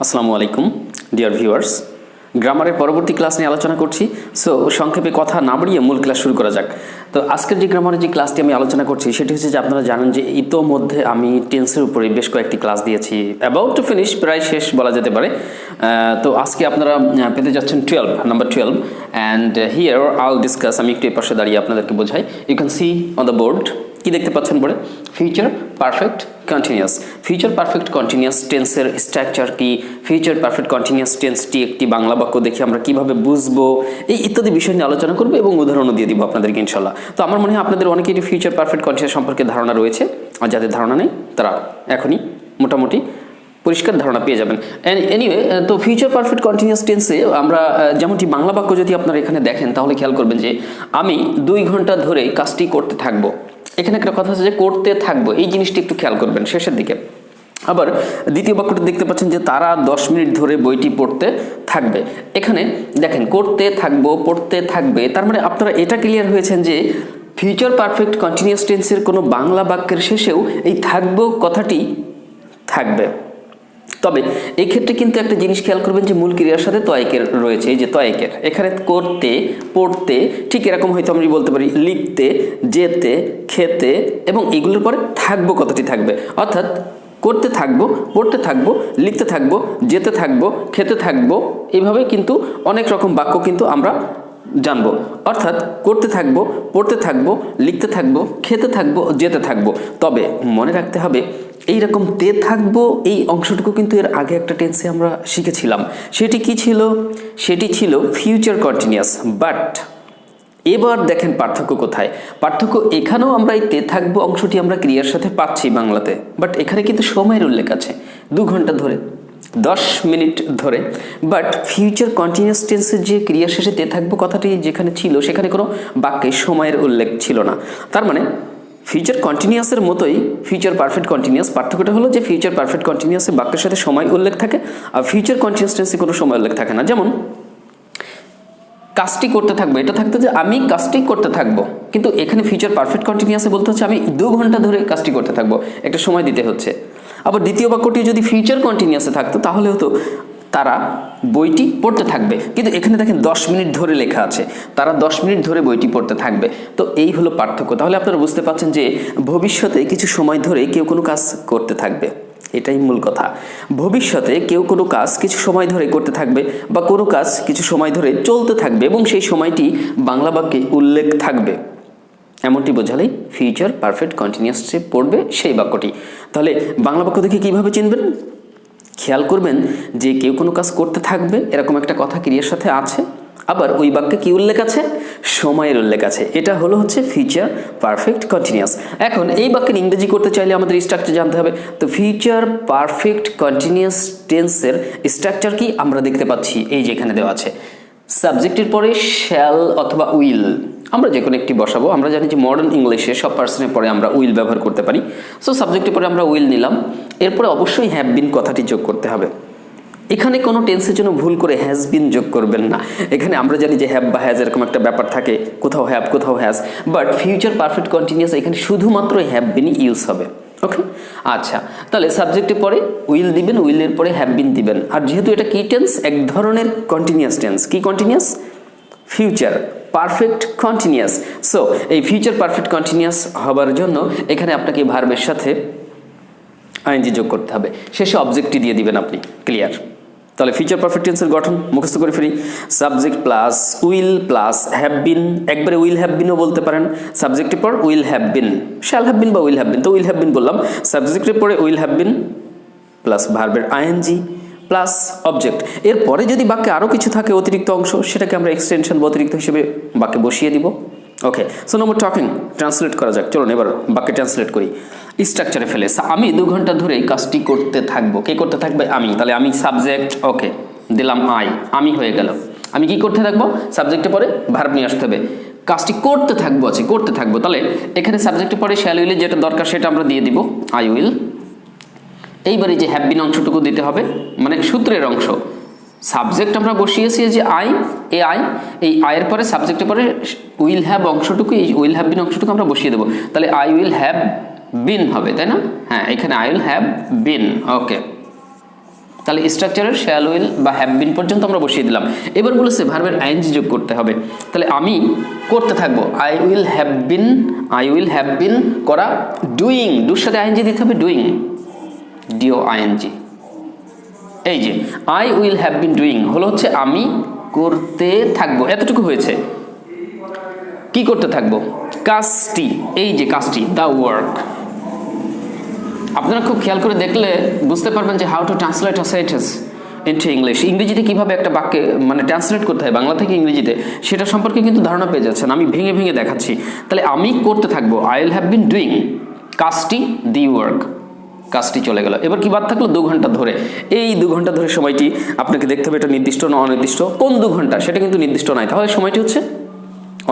আসসালামু আলাইকুম dear viewers, গ্রামারের পরবর্তী ক্লাস নিয়ে আলোচনা করছি। সো সংক্ষেপে কথা না বাড়িয়ে মূল ক্লাস শুরু করা যাক। তো আজকের যে গ্রামারের যে ক্লাসটি আমি আলোচনা করছি সেটি হচ্ছে যে আপনারা জানেন যে ইতোমধ্যে আমি টেন্সের উপরে বেশ কয়েকটি ক্লাস দিয়েছি, অ্যাবাউট টু ফিনিশ, প্রায় শেষ বলা যেতে পারে। তো আজকে আপনারা পেতে যাচ্ছেন number 12 and here I'll discuss. আমি একটু এই পাশে দাঁড়িয়ে আপনাদেরকে বোঝাই। You can see on the board, কি দেখতে পাচ্ছেন পরে? Future perfect continuous. Future perfect continuous টেন্সের স্ট্রাকচার কি, ফিউচার পারফেক্ট কন্টিনিউয়াস টেন্সটি একটি বাংলা বাক্য দেখে আমরা কিভাবে বুঝবো, এই ইত্যাদি বিষয় নিয়ে আলোচনা করবো এবং উদাহরণও দিয়ে দিব আপনাদেরকে ইনশাল্লাহ। তো আমার মনে হয় আপনাদের অনেকেরই ফিউচার পারফেক্ট কন্টিনিউয়াস সম্পর্কে ধারণা রয়েছে, আর যাদের ধারণা নেই তারা এখনই মোটামুটি পরিষ্কার ধারণা পেয়ে যাবেন। এনিওয়ে, তো ফিউচার পারফেক্ট কন্টিনিউয়াস টেন্সে আমরা যেমনটি বাংলা বাক্য যদি আপনারা এখানে দেখেন তাহলে খেয়াল করবেন যে আমি 2 ঘন্টা ধরে কাজটি করতে থাকবো। এখানে একটা কথা আছে যে করতে থাকবো, এই জিনিসটি একটু খেয়াল করবেন শেষের দিকে। আবার দ্বিতীয় বাক্যটি দেখতে পাচ্ছেন যে তারা 10 মিনিট ধরে বইটি পড়তে থাকবে। এখানে দেখেন করতে থাকবো, পড়তে থাকবে, তার মানে আপনারা এটা ক্লিয়ার হয়েছেন যে ফিউচার পারফেক্ট কন্টিনিউয়াস টেন্সের কোনো বাংলা বাক্যের শেষেও এই থাকবো কথাটি থাকবে। তবে এই ক্ষেত্রে কিন্তু একটা জিনিস খেয়াল করবেন যে মূল ক্রিয়ার সাথে তয়েকের রয়েছে, এই যে তয়েকের এখানে করতে, পড়তে, ঠিক এরকম হয়তো আমি বলতে পারি লিখতে, যেতে, খেতে এবং এগুলোর পরে থাকবো কথাটি থাকবে। অর্থাৎ করতে থাকবো, পড়তে থাকবো, লিখতে থাকবো, যেতে থাকবো, খেতে থাকবো, এইভাবে কিন্তু অনেক রকম বাক্য কিন্তু আমরা জানবো। অর্থাৎ করতে থাকবো, পড়তে থাকবো, লিখতে থাকবো, খেতে থাকবো, যেতে থাকবো। তবে মনে রাখতে হবে এইরকম তে থাকবো এই অংশটুকু কিন্তু এর আগে একটা টেন্সে আমরা শিখেছিলাম। সেটি কি ছিল? সেটি ছিল ফিউচার কন্টিনিউয়াস। বাট এবার দেখেন পার্থক্য কোথায়। পার্থক্য এখানেও আমরা এই তে থাকবো অংশটি আমরা ক্রিয়ার সাথে পাচ্ছি বাংলাতে, বাট এখানে কিন্তু সময়ের উল্লেখ আছে 2 ঘন্টা ধরে, 10 মিনিট ধরে। বাট ফিউচার কন্টিনিউয়াস টেন্সের যে ক্রিয়ার শেষে তে থাকবো কথাটি যেখানে ছিল সেখানে কোনো বাক্যে সময়ের উল্লেখ ছিল না। তার মানে ফিউচার কন্টিনিউয়াসের মতোই ফিউচার পারফেক্ট কন্টিনিউয়াস, পার্থক্যটা হলো যে ফিউচার পারফেক্ট কন্টিনিউয়াসে বাক্যের সাথে সময় উল্লেখ থাকে, আর ফিউচার কন্টিনিউয়াস টেন্সে কোনো সময় উল্লেখ থাকে না। যেমন কাজটি করতে থাকবো, এটা থাকতো যে আমি কাজটি করতে থাকবো, কিন্তু এখানে ফিউচার পারফেক্ট কন্টিনিউয়াসে বলতে হচ্ছে আমি 2 ঘন্টা ধরে কাজটি করতে থাকবো, একটা সময় দিতে হচ্ছে। আবার দ্বিতীয় বাক্যটি যদি ফিউচার কন্টিনিউয়াসে থাকতো তাহলে হতো তারা বইটি পড়তে থাকবে, কিন্তু এখানে দেখেন 10 মিনিট ধরে লেখা আছে, তারা 10 মিনিট ধরে বইটি পড়তে থাকবে। তো এই হলো পার্থক্য। তাহলে আপনারা বুঝতে পারছেন যে ভবিষ্যতে কিছু সময় ধরে কেউ কোনো কাজ করতে থাকবে, এটাই মূল কথা। ভবিষ্যতে কেউ কোনো কাজ কিছু সময় ধরে করতে থাকবে বা কোনো কাজ কিছু সময় ধরে চলতে থাকবে এবং সেই সময়টি বাংলা বাক্যে উল্লেখ থাকবে, এমনটি বোঝালেই ফিউচার পারফেক্ট কন্টিনিউয়াসে পড়বে সেই বাক্যটি। তাহলে বাংলা বাক্য দেখে কীভাবে চিনবেন? খেয়াল করবেন যে কেউ কোনো কাজ করতে থাকবে এরকম একটা কথা ক্রিয়ার সাথে আছে, আবার ওই বাক্যে কি উল্লেখ আছে? সময়ের উল্লেখ আছে। এটা হচ্ছে ফিউচার পারফেক্ট কন্টিনিউয়াস। এখন এই বাক্যের ইংরেজি করতে চাইলে আমাদের স্ট্রাকচার জানতে হবে। তো ফিউচার পারফেক্ট কন্টিনিউয়াস টেন্সের স্ট্রাকচার কি আমরা দেখতে পাচ্ছি, এই যে এখানে দেওয়া আছে। সাবজেক্টের পরে শ্যাল অথবা উইল আমরা যে কোনো একটি বসাবো। আমরা জানি যে মডার্ন ইংলিশে সব পার্সনের পরে আমরা উইল ব্যবহার করতে পারি। সো সাবজেক্টের পরে আমরা উইল নিলাম, এরপরে অবশ্যই হ্যাভ বিন কথাটি যোগ করতে হবে। এখানে কোনো টেন্সের জন্য ভুল করে হ্যাজ বিন যোগ করবেন না। এখানে আমরা জানি যে হ্যাভ বা হ্যাজ এরকম একটা ব্যাপার থাকে, কোথাও হ্যাভ কোথাও has, but future perfect continuous এখানে শুধুমাত্র হ্যাভ বিনই ইউজ হবে। ওকে, আচ্ছা, তাহলে সাবজেক্টের পরে উইল দিবেন, উইলের পরে হ্যাভ বিন দিবেন। আর যেহেতু এটা কি টেন্স? এক ধরনের কন্টিনিউয়াস টেন্স। কি continuous? Future perfect continuous. So এই ফিউচার পারফেক্ট কন্টিনিউয়াস হবার জন্য এখানে আপনাকে ভার্বের সাথে আইএনজি যোগ করতে হবে, শেষে অবজেক্টটি দিয়ে দিবেন আপনি। ক্লিয়ার? তাহলে ফিউচার পারফেক্ট টেন্সের গঠন মুখস্থ করে ফেলি। Subject plus will plus have been, একবারে উইল হ্যাভ বিনও বলতে পারেন। সাবজেক্টের পর will have bin, shall have been বা উইল হ্যাভ বিন, তো উইল হ্যাভ বিন বললাম। সাবজেক্টের পরে উইল হ্যাভ বিন প্লাস ভার্বের আইএনজি প্লাস অবজেক্ট। এরপরে যদি বাক্যে আরও কিছু থাকে অতিরিক্ত অংশ, সেটাকে আমরা এক্সটেনশন বা অতিরিক্ত হিসেবে বাক্যে বসিয়ে দিব। Okay, so no more talking, translate করা যাক। চলুন এবার বাক্যে ট্রান্সলেট করি। স্ট্রাকচারে ফেলে আমি 2 ঘন্টা ধরে কাজটি করতে থাকবো। কে করতে থাকবে? আমি। তাহলে আমি সাবজেক্ট, ওকে দিলাম আই, আমি হয়ে গেল। আমি কি করতে থাকবো? সাবজেক্টে পরে ভার্ব নিয়ে আসতে হবে। কাজটি করতে থাকবো আছে, করতে থাকবো। তাহলে এখানে সাবজেক্টে পরে শ্যাল উইলে যেটা দরকার সেটা আমরা দিয়ে দিব, আই উইল। এইবারে যে হ্যাভ বিন অংশটুকু দিতে হবে, মানে সূত্রের অংশ। সাবজেক্ট আমরা বসিয়েছি যে আই, এই আয়ের পরে সাবজেক্টের পরে উইল হ্যাভ অংশটুকু, এই উইল হ্যাভ বিন অংশটুকু আমরা বসিয়ে দেবো। তাহলে আই উইল হ্যাভ বিন হবে, তাই না? হ্যাঁ, এখানে আই উইল হ্যাভ বিন। ওকে, তাহলে স্ট্রাকচারের শ্যাল উইল বা হ্যাভ বিন পর্যন্ত আমরা বসিয়ে দিলাম। এবার বলেছে ভার্বের আইএনজি যোগ করতে হবে। তাহলে আমি করতে থাকবো, আই উইল হ্যাভ বিন করা, ডুইং, ডুর সাথে আইএনজি দিতে হবে, ডুইং, ডিও আইএনজি। এই যে I will have been doing হলো হচ্ছে আমি করতে থাকবো, এতটুকু হয়েছে। কি করতে থাকবো? কাজটি, এই যে কাজটি, দ্য ওয়ার্ক। আপনারা খুব খেয়াল করে দেখলে বুঝতে পারবেন যে how to translate a sentence into English, ইংরেজিতে কিভাবে একটা বাক্যে মানে ট্রান্সলেট করতে হয় বাংলা থেকে ইংরেজিতে, সেটা সম্পর্কে কিন্তু ধারণা পেয়ে যাচ্ছেন। আমি ভেঙে ভেঙে দেখাচ্ছি। তাহলে আমি করতে থাকবো, I will have been doing কাজটি, দি ওয়ার্ক, কাজটি চলে গেল। এবার কি বাদ থাকলো? 2 ঘন্টা ধরে। এই 2 ঘন্টা ধরে সময়টি আপনাকে দেখতে হবে এটা নির্দিষ্ট না অনির্দিষ্ট। কোন 2 ঘন্টা সেটা কিন্তু নির্দিষ্ট নয়, তাহলে সময়টি হচ্ছে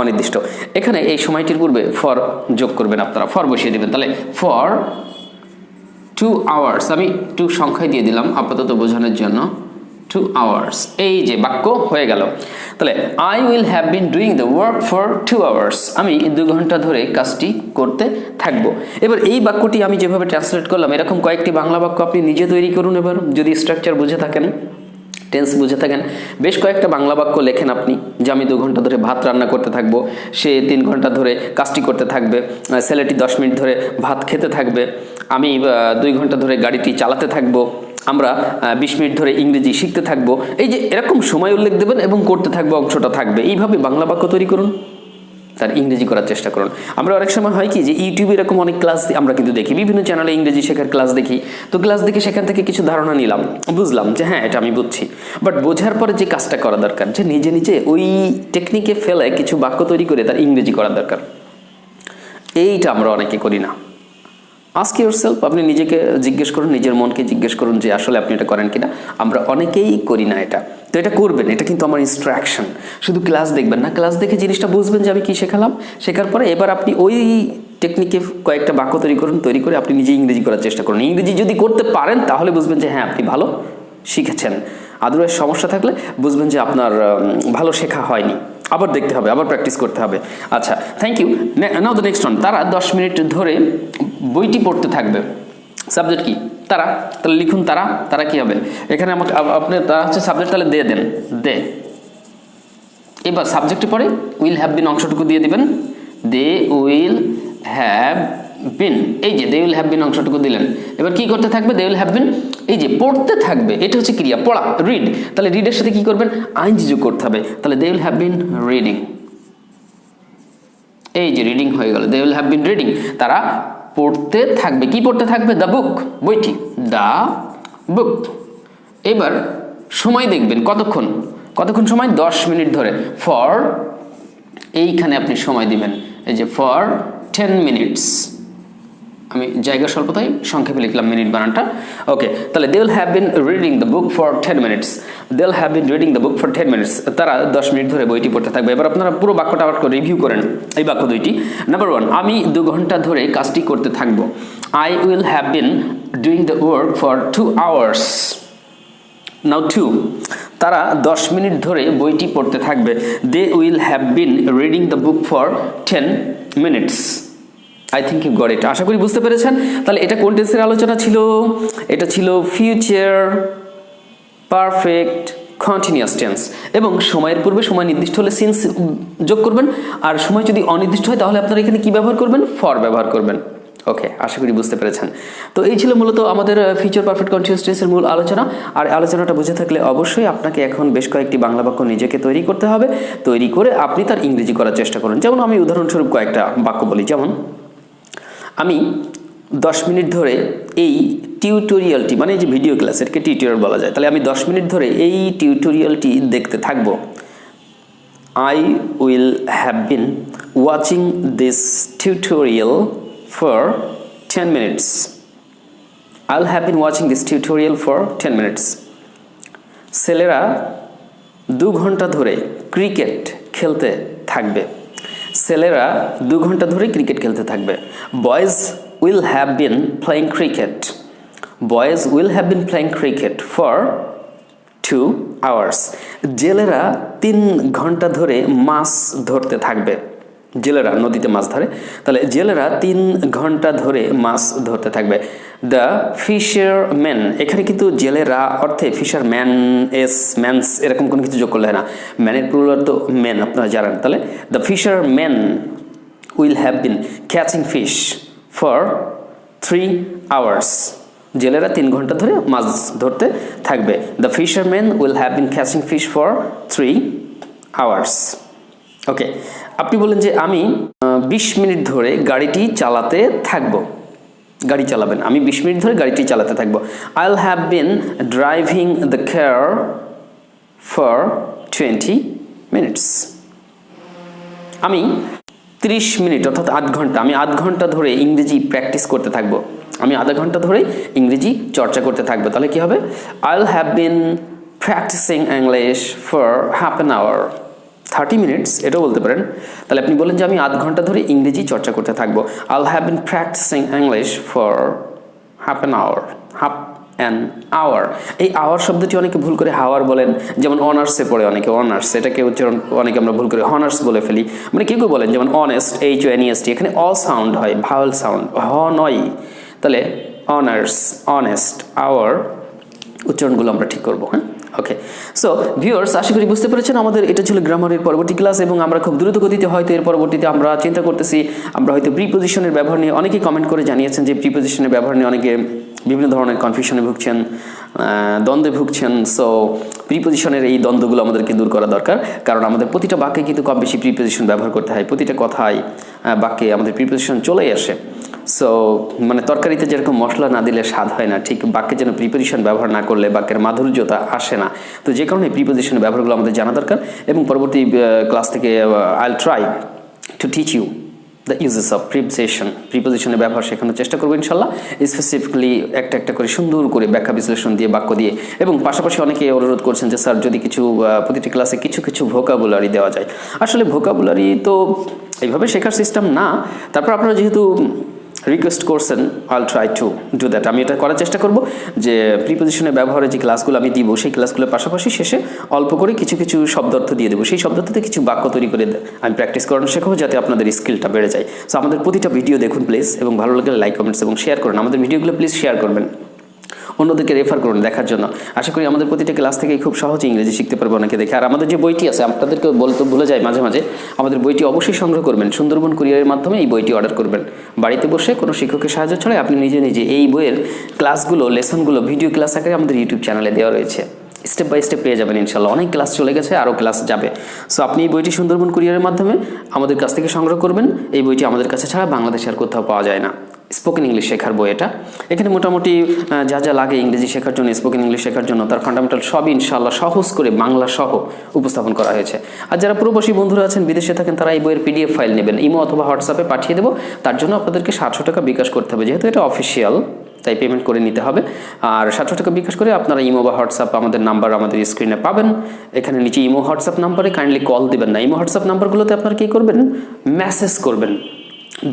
অনির্দিষ্ট। এখানে এই সময়টির পূর্বে ফর যোগ করবেন, আপনারা ফর বসিয়ে দেবেন। তাহলে ফর 2 আওয়ার্স, আমি 2 সংখ্যায় দিয়ে দিলাম আপাতত বোঝানোর জন্য, 2 আওয়ার্স। এই যে বাক্য হয়ে গেল। তাহলে I will have been doing the work for 2 hours, আমি 2 ঘন্টা ধরে কাজটি করতে থাকবো। এবার এই বাক্যটি আমি যেভাবে ট্রান্সলেট করলাম এরকম কয়েকটি বাংলা বাক্য আপনি নিজে তৈরি করুন। এবার যদি স্ট্রাকচার বুঝে থাকেন, টেন্স বুঝে থাকেন, বেশ কয়েকটা বাংলা বাক্য লেখেন আপনি, যে আমি 2 ঘন্টা ধরে ভাত রান্না করতে থাকবো, সে 3 ঘন্টা ধরে কাজটি করতে থাকবে, ছেলেটি 10 মিনিট ধরে ভাত খেতে থাকবে, আমি 2 ঘন্টা ধরে গাড়িটি চালাতে থাকবো, আমরা 20 মিনিট ধরে ইংরেজি শিখতে থাকবো। এই যে এরকম সময় উল্লেখ দেবেন এবং করতে থাকবো অংশটা থাকবে। এইভাবে বাংলা বাক্য তৈরি করুন, তার ইংরেজি করার চেষ্টা করুন। আমরা অনেক সময় হয় কি যে ইউটিউবে এরকম অনেক ক্লাস আমরা কিন্তু দেখি, বিভিন্ন চ্যানেলে ইংরেজি শেখার ক্লাস দেখি। তো ক্লাস দেখে সেখান থেকে কিছু ধারণা নিলাম, বুঝলাম যে হ্যাঁ এটা আমি বুঝছি, বাট বোঝার পরে যে কাজটা করা দরকার, যে নিজে নিজে ওই টেকনিকে ফেলে কিছু বাক্য তৈরি করে তার ইংরেজি করার দরকার, এইটা আমরা অনেকে করি না। আস্ক ইউরসেলফ, আপনি নিজেকে জিজ্ঞেস করুন, নিজের মনকে জিজ্ঞেস করুন যে আসলে আপনি এটা করেন কিনা। আমরা অনেকেই করি না এটা। তো এটা করবেন, এটা কিন্তু আমার ইনস্ট্রাকশন। শুধু ক্লাস দেখবেন না, ক্লাস দেখে জিনিসটা বুঝবেন যে আমি কি শেখালাম, শেখার পরে এবার আপনি ওই টেকনিকে কয়েকটা বাক্য তৈরি করুন, তৈরি করে আপনি নিজে ইংরেজি করার চেষ্টা করুন। ইংরেজি যদি করতে পারেন তাহলে বুঝবেন যে হ্যাঁ আপনি ভালো শিখেছেন। আদারওয়াইজ সমস্যা থাকলে বুঝবেন যে আপনার ভালো শেখা হয়নি, আবার দেখতে হবে, আবার প্র্যাকটিস করতে হবে। আচ্ছা, thank you. Now the next one, তারা 10 মিনিট ধরে বইটি পড়তে থাকবে। সাবজেক্ট কি? তারা। তাহলে লিখুন তারা। তারা কি হবে? এখানে আমাকে আপনি তারা হচ্ছে সাবজেক্ট, তাহলে দে দেন, দে। এবার সাবজেক্টে পরে উইল হ্যাভ বিন অংশটুকু দিয়ে দিবেন, দে উইল হ্যাভ বিন। এই যে দে উইল হ্যাভ বিন অংশটুকু দিলেন। এবার কি করতে থাকবে? দে উইল হ্যাভ বিন, এই যে পড়তে থাকবে, এটা হচ্ছে ক্রিয়া, পড়া, রিড। তাহলে রিডের সাথে কি করবেন? আইএনজি যোগ করতে হবে। তাহলে they will have been reading, এই যে রিডিং হয়ে গেল, they will have been reading. তারা পড়তে থাকবে। কি পড়তে থাকবে? দ্য বুক, বইটি, দ্য বুক। এবার সময় দেখবেন কতক্ষণ, কতক্ষণ সময়? 10 মিনিট ধরে। ফর, এইখানে আপনি সময় দিবেন, এই যে ফর 10 মিনিটস। আমি জায়গা স্বল্পতায় সংক্ষেপে লিখলাম মিনিট বানানটা। ওকে, তাহলে they will have been reading the book for 10 minutes. They will have been reading the book for 10 minutes. তারা 10 মিনিট ধরে বইটি পড়তে থাকবে। এবার আপনারা পুরো বাক্যটা আবার রিভিউ করেন, এই বাক্য দুইটি। নাম্বার 1, আমি 2 ঘন্টা ধরে কাজটি করতে থাকবো। I will have been doing the work for 2 hours. Now 2, তারা 10 মিনিট ধরে বইটি পড়তে থাকবে। They will have been reading the book for 10 minutes. I think you got it. আশা করি বুঝতে পেরেছেন। তাহলে এটা কোন টেন্সের আলোচনা ছিল? এটা ছিল ফিউচার পারফেক্ট কন্টিনিউয়াস টেন্স। এবং সময়ের পূর্বে সময় নির্দিষ্ট হলে সিন্স যোগ করবেন, আর সময় যদি অনির্দিষ্ট হয় তাহলে আপনারা এখানে কি ব্যবহার করবেন? ফর ব্যবহার করবেন। ওকে, আশা করি বুঝতে পেরেছেন। তো এই ছিল মূলত আমাদের ফিউচার পারফেক্ট কন্টিনিউয়াস টেন্সের মূল আলোচনা। আর আলোচনাটা বুঝে থাকলে অবশ্যই আপনাকে এখন বেশ কয়েকটি বাংলা বাক্য নিজেকে তৈরি করতে হবে। তৈরি করে আপনি তার ইংরেজি করার চেষ্টা করুন। যেমন আমি উদাহরণস্বরূপ কয়েকটা বাক্য বলি। যেমন আমি 10 মিনিট ধরে এই টিউটোরিয়ালটি, মানে যে ভিডিও ক্লাস, এটাকে টিউটোরিয়াল বলা যায়। তাহলে আমি 10 মিনিট ধরে এই টিউটোরিয়ালটি দেখতে থাকবো। I will have been watching this tutorial for 10 minutes. I will have been watching this tutorial for 10 minutes. ছেলেরা 2 ঘন্টা ধরে ক্রিকেট খেলতে থাকবে। ছেলেরা 2 ঘন্টা ধরে ক্রিকেট খেলতে থাকবে। Boys will have been playing cricket. Boys will have been playing cricket for 2 hours. জেলেরা 3 ঘন্টা ধরে মাছ ধরতে থাকবে। জেলেরা নদীতে মাছ ধরে, তাহলে জেলেরা 3 ঘন্টা ধরে মাছ ধরতে থাকবে। দ্য ফিশারম্যান, এখানে কিন্তু জেলেরা অর্থে ফিশারম্যান ম্যানস এরকম কোনো কিছু যোগ করলে হয় না, ম্যানের প্লুরাল তো ম্যান, আপনারা জানেন। তাহলে the fisherman will have been catching fish for 3 hours, জেলেরা 3 ঘন্টা ধরে মাছ ধরতে থাকবে। The fisherman will have been catching fish for 3 hours। Okay, আপনি বলেন যে আমি 20 মিনিট ধরে গাড়িটি চালাতে থাকবো। গাড়ি চালাবেন, আমি 20 মিনিট ধরে গাড়িটি চালাতে থাকবো। I'll have bin driving the car for 20 minutes। আমি 30 মিনিট অর্থাৎ আধ ঘন্টা, আমি আধ ঘন্টা ধরে ইংরেজি প্র্যাকটিস করতে থাকবো, আমি আধা ঘন্টা ধরে ইংরেজি চর্চা করতে থাকবো। তাহলে কি হবে? I'll have been practising English for half an hour 30 minutes, এটাও বলতে পারেন। তাহলে আপনি বলেন যে আমি আধ ঘন্টা ধরে ইংরেজি চর্চা করতে থাকবো। I'll have been practising English for half an hour, half an hour. এই আওয়ার শব্দটি অনেকে ভুল করে হাওয়ার বলেন, যেমন অনার্সে পড়ে অনেকে অনার্স, এটাকে উচ্চারণ অনেকে আমরা ভুল করে হনার্স বলে ফেলি। মানে কেউ কেউ বলেন যেমন অনেস্ট, HONEST, এখানে অ সাউন্ড হয়, ভাওয়েল সাউন্ড, হ নয়। তাহলে অনার্স, অনেস্ট, আওয়ার উচ্চারণগুলো আমরা ঠিক করবো। হ্যাঁ, ওকে। সো ভিউয়ার্স, আশা করি বুঝতে পেরেছেন আমাদের এটা ছিল গ্রামারের পরবর্তী ক্লাস, এবং আমরা খুব দ্রুত গতিতে হয়তো এর পরবর্তীতে আমরা চিন্তা করতেছি আমরা হয়তো প্রিপোজিশনের ব্যবহার নিয়ে, অনেকেই কমেন্ট করে জানিয়েছেন যে প্রিপোজিশনের ব্যবহার নিয়ে অনেকে বিভিন্ন ধরনের কনফিউশনে ভুগছেন, দ্বন্দ্বে ভুগছেন। সো প্রিপোজিশনের এই দ্বন্দ্বগুলো আমাদেরকে দূর করা দরকার, কারণ আমাদের প্রতিটা বাক্যে কিন্তু কম বেশি প্রিপোজিশন ব্যবহার করতে হয়, প্রতিটা কথায় বাক্যে আমাদের প্রিপোজিশন চলেই আসে। সো মানে তরকারিতে যেরকম মশলা না দিলে স্বাদ হয় না, ঠিক বাক্যে যেন প্রিপোজিশন ব্যবহার না করলে বাক্যের মাধুর্যতা আসে না। তো যে কারণে প্রিপোজিশনের ব্যবহারগুলো আমাদের জানা দরকার, এবং পরবর্তী ক্লাস থেকে I'll try to teach you the uses of preposition, প্রিপোজিশনের ব্যবহার শেখানোর চেষ্টা করবো ইনশাল্লাহ, স্পেসিফিকলি একটা একটা করে সুন্দর করে ব্যাখ্যা বিশ্লেষণ দিয়ে, বাক্য দিয়ে। এবং পাশাপাশি অনেকে অনুরোধ করছেন যে স্যার যদি কিছু প্রতিটি ক্লাসে কিছু কিছু ভোকাবুলারি দেওয়া যায়। আসলে ভোকাবুলারি তো এইভাবে শেখার সিস্টেম না, তারপর আপনারা যেহেতু রিকোয়েস্ট করছেন, আইল ট্রাই টু ডু দ্যাট। আমি এটা করার চেষ্টা করব যে প্রিপোজিশনের ব্যবহারে যে ক্লাসগুলো আমি দিব, সেই ক্লাসগুলোর পাশাপাশি শেষে অল্প করে কিছু কিছু শব্দার্থ দিয়ে দেবো, সেই শব্দার্থতে কিছু বাক্য তৈরি করে আমি প্র্যাকটিস করানো শেখাবো, যাতে আপনাদের স্কিলটা বেড়ে যায়। সো আমাদের প্রতিটা ভিডিও দেখুন প্লিজ, এবং ভালো লাগলে লাইক, কমেন্টস এবং শেয়ার করুন। আমাদের ভিডিওগুলো প্লিজ শেয়ার করবেন, অন্যদেরকে রেফার করুন দেখার জন্য। আশা করি আমাদের প্রতিটা ক্লাস থেকে খুব সহজে ইংরেজি শিখতে পারবে অনেকে দেখে। আর আমাদের যে বইটি আছে, আপনাদেরকে বলতে ভুলে যায় মাঝে মাঝে, আমাদের বইটি অবশ্যই সংগ্রহ করবেন, সুন্দরবন কুরিয়ারের মাধ্যমে এই বইটি অর্ডার করবেন। বাড়িতে বসে কোনো শিক্ষকের সাহায্য ছাড়াই আপনি নিজে নিজে এই বইয়ের ক্লাসগুলো, লেসনগুলো ভিডিও ক্লাস আকারে আমাদের ইউটিউব চ্যানেলে দেওয়া রয়েছে, স্টেপ বাই স্টেপ পেয়ে যাবেন ইনশাল্লাহ। অনেক ক্লাস চলে গেছে, আরও ক্লাস যাবে। সো আপনি এই বইটি সুন্দরবন কুরিয়ারের মাধ্যমে আমাদের কাছ থেকে সংগ্রহ করবেন। এই বইটি আমাদের কাছে ছাড়া বাংলাদেশে আর কোথাও পাওয়া যায় না। স্পোকেন ইংলিশ শেখার বই এটা। এখানে মোটামুটি যা যা লাগে ইংরেজি শেখার জন্য, স্পোকেন ইংলিশ শেখার জন্য, তার ফান্ডামেন্টাল সবই ইনশাআল্লাহ সহজ করে বাংলা সহ উপস্থাপন করা হয়েছে। আর যারা প্রবাসী বন্ধুরা আছেন, বিদেশে থাকেন, তারা এই বইয়ের PDF ফাইল নেবেন, ইমো অথবা হোয়াটসঅ্যাপে পাঠিয়ে দেবো। তার জন্য আপনাদেরকে 700 টাকা বিকাশ করতে হবে, যেহেতু এটা অফিসিয়াল, তাই পেমেন্ট করে নিতে হবে। আর 700 টাকা বিকাশ করে আপনারা ইমো বা হোয়াটসঅ্যাপ, আমাদের নাম্বার আমাদের স্ক্রিনে পাবেন। এখানে নিচে ইমো হোয়াটসঅ্যাপ নাম্বারে কাইন্ডলি কল দিবেন না, ইমো হোয়াটসঅ্যাপ নাম্বারগুলোতে আপনারা কী করবেন, মেসেজ করবেন,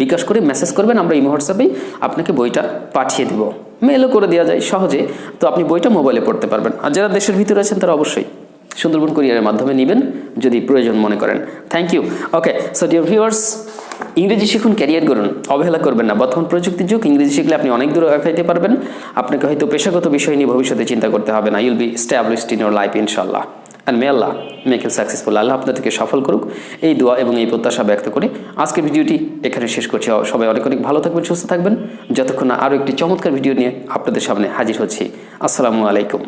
বিকাশ করে মেসেজ করবেন, আমরা ইমো হোয়াটসঅ্যাপেই আপনাকে বইটা পাঠিয়ে দেবো। মেলও করে দেওয়া যায় সহজে, তো আপনি বইটা মোবাইলে পড়তে পারবেন। আর যারা দেশের ভিতরে আছেন তারা অবশ্যই সুন্দরবন কুরিয়ারের মাধ্যমে নেবেন যদি প্রয়োজন মনে করেন। Thank you. Okay, so dear viewers, ইংরেজি শিখুন, ক্যারিয়ার করুন, অবহেলা করবেন না। বর্তমান প্রযুক্তির যুগ, ইংরেজি শিখলে আপনি অনেক দূর আগাইতে পারবেন। আপনাকে হয়তো পেশাগত বিষয় নিয়ে ভবিষ্যতে চিন্তা করতে হবে না। You'll be established in your life ইনশাল্লাহ। And may Allah make you successful. Allah আপনাদেরকে সফল করুক, এই দোয়া এবং এই প্রত্যাশা ব্যক্ত করে আজকের ভিডিওটি এখানে শেষ করছি। সবাই অনেক অনেক ভালো থাকবেন, সুস্থ থাকবেন, যতক্ষণ না আরও একটি চমৎকার ভিডিও নিয়ে আপনাদের সামনে হাজির হচ্ছি। আসসালামু আলাইকুম।